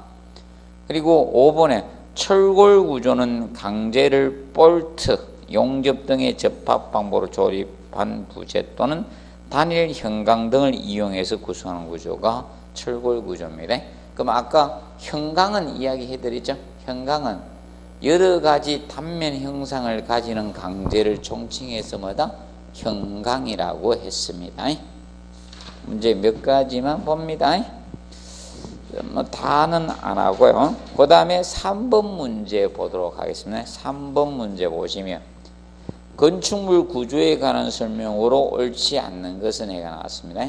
그리고 5번에 철골 구조는 강제를 볼트, 용접 등의 접합 방법으로 조립한 부재 또는 단일 현강 등을 이용해서 구성하는 구조가 철골 구조입니다. 그럼 아까 현강은 이야기해드리죠. 현강은 여러 가지 단면 형상을 가지는 강제를 총칭해서 뭐다? 현강이라고 했습니다. 문제 몇 가지만 봅니다. 뭐 다는 안 하고요. 그 다음에 3번 문제 보도록 하겠습니다. 3번 문제 보시면 건축물 구조에 관한 설명으로 옳지 않는 것은 해가 나왔습니다.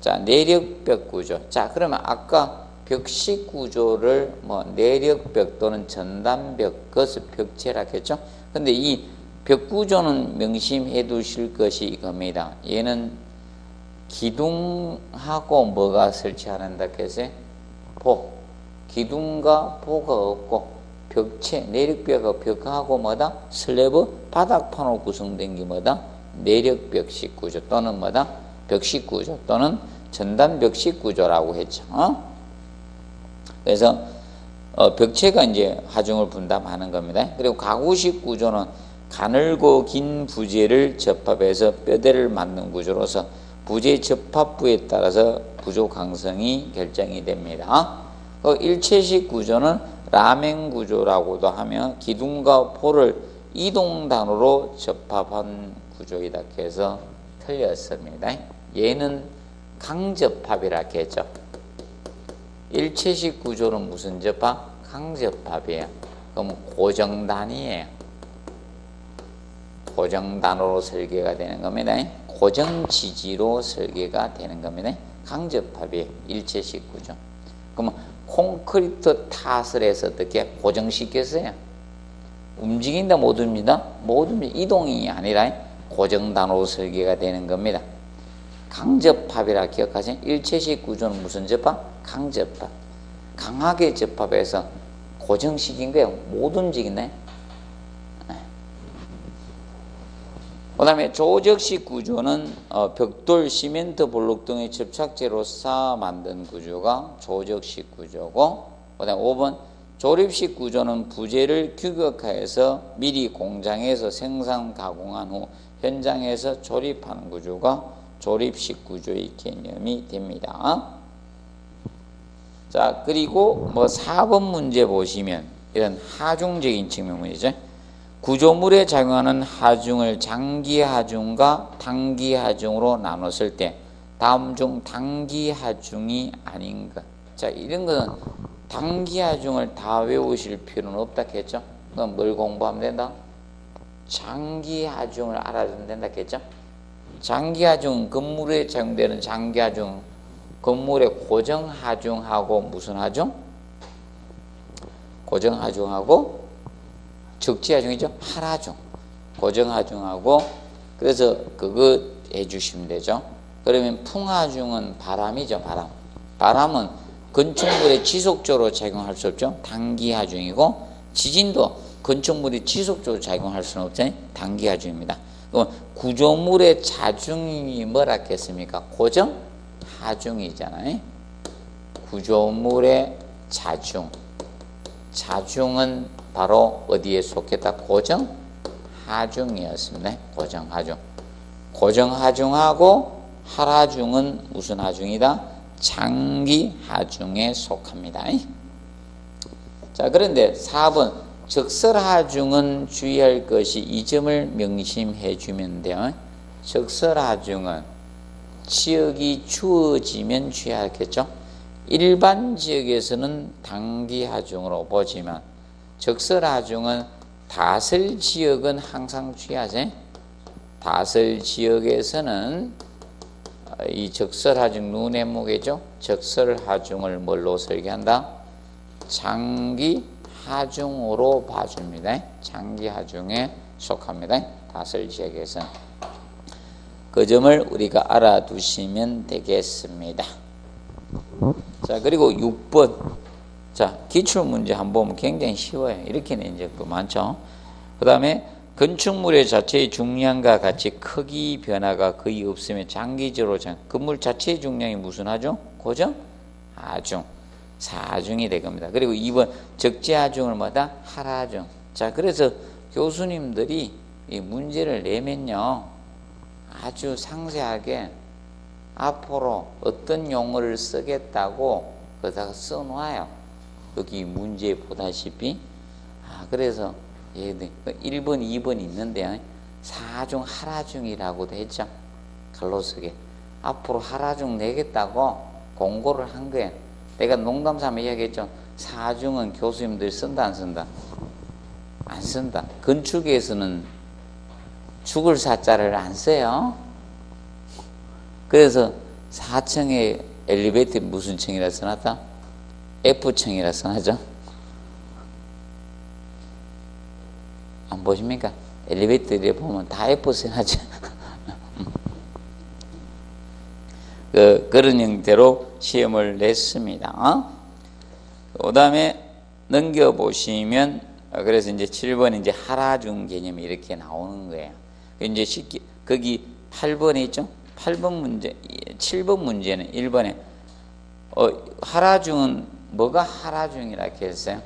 자, 내력벽 구조. 자, 그러면 아까 벽식 구조를 뭐 내력벽 또는 전단벽, 그것을 벽체라 했죠. 근데 이 벽 구조는 명심해 두실 것이 이겁니다. 얘는 기둥하고 뭐가 설치하는다 했어요? 보. 기둥과 보가 없고 벽체, 내력벽하고 벽하고 뭐다? 슬래브 바닥판으로 구성된 게 뭐다? 내력벽식 구조 또는 뭐다? 벽식 구조 또는 전단벽식 구조라고 했죠. 그래서 벽체가 이제 하중을 분담하는 겁니다. 그리고 가구식 구조는 가늘고 긴 부재를 접합해서 뼈대를 만든 구조로서 부재 접합부에 따라서 구조 강성이 결정이 됩니다. 일체식 구조는 라멘 구조라고도 하며 기둥과 포를 이동단으로 접합한 구조이다 해서 틀렸습니다. 얘는 강접합이라 했죠. 일체식 구조는 무슨 접합? 강접합이에요. 그럼 고정단이에요. 고정단으로 설계가 되는 겁니다. 고정지지로 설계가 되는 겁니다. 강접합이에요. 일체식 구조. 그러면 콘크리트 탓을 해서 어떻게 고정시켰어요? 움직인다 못 움직인다? 못 움직인다. 이동이 아니라 고정단으로 설계가 되는 겁니다. 강접합이라 기억하세요. 일체식 구조는 무슨 접합? 강접합. 강하게 접합해서 고정시킨 거예요. 못 움직이네. 그 다음에 조적식 구조는 벽돌, 시멘트, 블록 등의 접착제로 쌓아 만든 구조가 조적식 구조고, 그 다음에 5번 조립식 구조는 부재를 규격화해서 미리 공장에서 생산 가공한 후 현장에서 조립하는 구조가 조립식 구조의 개념이 됩니다. 자, 그리고 뭐 4번 문제 보시면 이런 하중적인 측면 문제죠. 구조물에 작용하는 하중을 장기 하중과 단기 하중으로 나눴을 때 다음 중 단기 하중이 아닌 것. 자, 이런 것은 단기 하중을 다 외우실 필요는 없다 했죠. 그럼 뭘 공부하면 된다? 장기 하중을 알아주면 된다 했죠. 장기 하중, 건물에 작용되는 장기 하중, 건물의 고정 하중하고 무슨 하중? 고정 하중하고 적지하중이죠. 할하중, 고정하중하고, 그래서 그거 해주시면 되죠. 그러면 풍하중은 바람이죠. 바람. 바람은 건축물에 지속적으로 작용할 수 없죠. 단기하중이고, 지진도 건축물이 지속적으로 작용할 수는 없잖아요. 단기하중입니다. 그럼 구조물의 자중이 뭐라 했습니까? 고정하중이잖아요. 구조물의 자중. 자중은 바로 어디에 속했다? 고정하중이었습니다. 고정하중. 고정하중하고 하라중은 무슨 하중이다? 장기하중에 속합니다. 자, 그런데 4번 적설하중은 주의할 것이 이 점을 명심해 주면 돼요. 적설하중은 지역이 주어지면 주의하겠죠. 일반 지역에서는 단기하중으로 보지만 적설하중은 다설 지역은 항상 주의하세요. 다설 지역에서는 이 적설하중 눈의 무게죠. 적설하중을 뭘로 설계한다? 장기하중으로 봐줍니다. 장기하중에 속합니다. 다설 지역에서는. 그 점을 우리가 알아두시면 되겠습니다. 자, 그리고 6번. 자, 기출문제 한번 보면 굉장히 쉬워요. 이렇게 낸 적도 많죠. 그 다음에 건축물의 자체의 중량과 같이 크기 변화가 거의 없으면 장기적으로 건물 자체의 중량이 무슨 하중? 고정? 하중. 사중이 될 겁니다. 그리고 2번 적재하중을 뭐다? 하라중. 자, 그래서 교수님들이 이 문제를 내면요 아주 상세하게 앞으로 어떤 용어를 쓰겠다고 거기다가 써놓아요. 여기 문제 보다시피. 그래서 1번, 2번 있는데 사중, 하라중이라고도 했죠. 갈로석에. 앞으로 하라중 내겠다고 공고를 한 거예요. 내가 농담삼아 이야기했죠. 사중은 교수님들이 쓴다 안 쓴다? 안 쓴다. 건축에서는 죽을 사자를 안 써요. 그래서 4층에 엘리베이터 무슨 층이라 써놨다? F층이라 써놨죠. 안 보십니까? 엘리베이터에 보면 다 F 써놨죠. 그런 형태로 시험을 냈습니다. 그 다음에 넘겨보시면, 그래서 이제 7번 이제 하라중 개념이 이렇게 나오는 거예요. 이제 거기 8번에 있죠? 8번 문제, 7번 문제는 1번에, 하라중은 뭐가 하라중이라 했어요?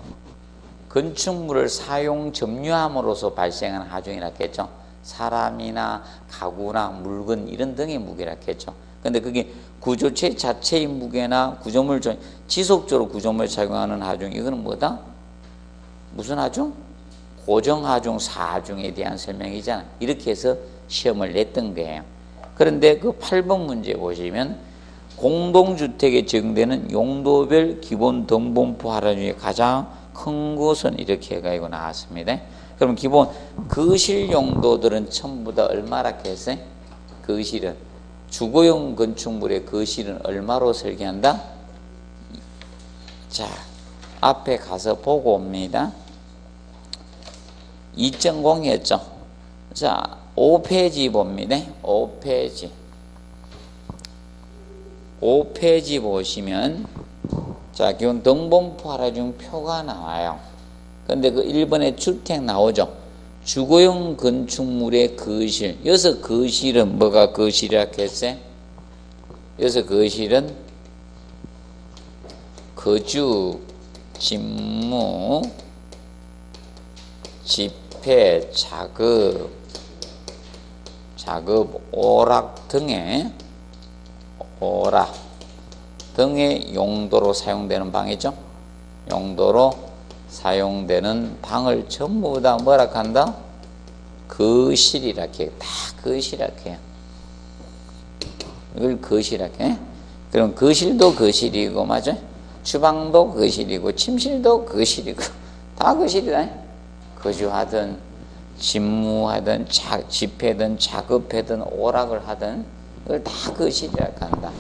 건축물을 사용 점유함으로써 발생하는 하중이라 했죠. 사람이나 가구나 물건 이런 등의 무게라 했죠. 근데 그게 구조체 자체의 무게나 구조물 지속적으로 구조물에 작용하는 하중, 이거는 뭐다? 무슨 하중? 고정하중, 사하중에 대한 설명이잖아. 이렇게 해서 시험을 냈던 거예요. 그런데 그 8번 문제 보시면 공동주택에 적용되는 용도별 기본 등본포 하라중의 가장 큰 것은 이렇게 해가지고 나왔습니다. 그럼 기본 거실 용도들은 전부 다 얼마라 했어요? 거실은 주거용 건축물의 거실은 얼마로 설계한다? 자, 앞에 가서 보고 옵니다. 2.0이었죠. 자, 5페이지 봅니다. 5페이지 보시면, 자, 기본 등본포 하라중 표가 나와요. 근데 그 1번에 주택 나오죠. 주거용 건축물의 거실. 여기서 거실은 뭐가 거실이라 했어요? 여기서 거실은 거주, 집무, 집회, 작업, 오락 등의 용도로 사용되는 방이죠. 용도로 사용되는 방을 전부 다 뭐라 한다? 거실이라 해요. 다 거실이라 해요. 이걸 거실이라 해요. 그럼 거실도 거실이고, 맞아? 주방도 거실이고, 침실도 거실이고, 다 거실이다. 거주하든, 집무하든, 집회든, 작업하든, 오락을 하든, 이걸 다 거실이라 한다.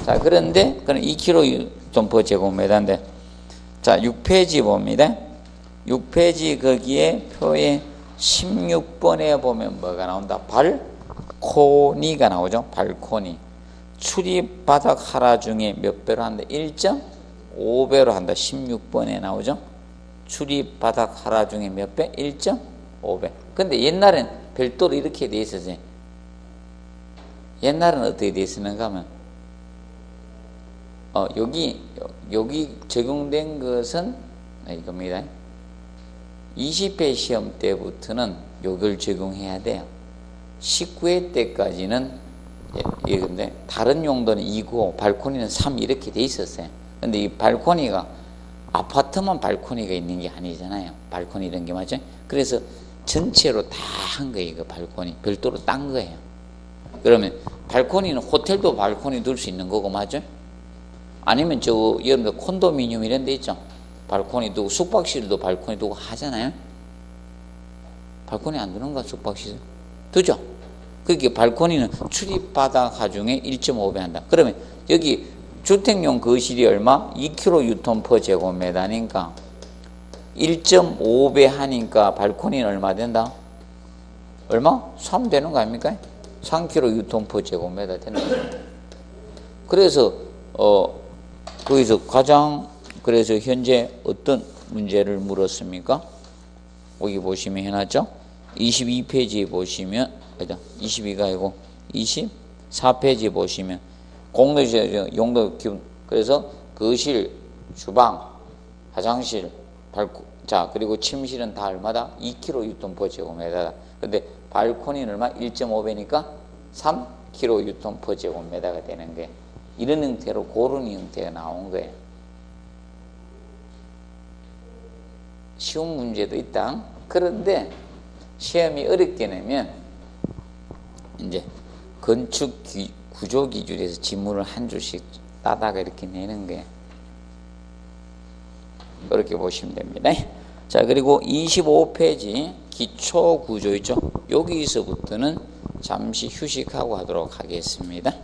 자, 그런데, 그럼 2km 좀 더 제곱미터인데, 자, 6페이지 봅니다. 6페이지 거기에 표에 16번에 보면 뭐가 나온다? 발코니가 나오죠. 발코니. 출입바닥 하라중에 몇 배로 한다? 1.5배로 한다. 16번에 나오죠. 출입바닥 하라중에 몇 배? 1.5배. 근데 옛날엔 별도로 이렇게 돼 있었지. 옛날은 어떻게 돼 있었는가 하면, 여기 적용된 것은 이겁니다. 20회 시험 때부터는 요걸 적용해야 돼요. 19회 때까지는 예, 근데 다른 용도는 2고 발코니는 3 이렇게 돼 있었어요. 근데 이 발코니가 아파트만 발코니가 있는 게 아니잖아요. 발코니 이런 게 맞죠? 그래서 전체로 다 한 거예요. 그 발코니 별도로 딴 거예요. 그러면 발코니는 호텔도 발코니 둘 수 있는 거고 맞죠? 아니면 저 여러분들 콘도미니엄 이런 데 있죠? 발코니 두고 숙박실도 발코니 두고 하잖아요. 발코니 안 두는가 숙박실? 두죠? 그렇게 발코니는 출입바닥 하중에 1.5배 한다. 그러면 여기 주택용 거실이 얼마? 2kg 유톤 퍼 제곱미터니까 1.5배 하니까 발코니는 얼마 된다? 얼마? 3 되는 거 아닙니까? 3kg 유톤 퍼 제곱미터 되는 거죠. 그래서 거기서 가장 그래서 현재 어떤 문제를 물었습니까? 여기 보시면 해놨죠? 22페이지에 보시면 22가 아니고 24페이지에 보시면 공동시설 용도 기준 그래서 거실, 주방, 화장실, 자 그리고 침실은 다 얼마다? 2kg 유톤 퍼 제곱미터다. 근데 발코니는 얼마? 1.5배니까 3kg 유톤 퍼 제곱미터가 되는 거예요. 이런 형태로 그런 형태가 나온 거예요. 쉬운 문제도 있다. 그런데 시험이 어렵게 내면 이제 건축 구조 기준에서 지문을 한 줄씩 따다가 이렇게 내는 거예요. 그렇게 보시면 됩니다. 자, 그리고 25페이지 기초 구조 있죠? 여기서부터는 잠시 휴식하고 하도록 하겠습니다.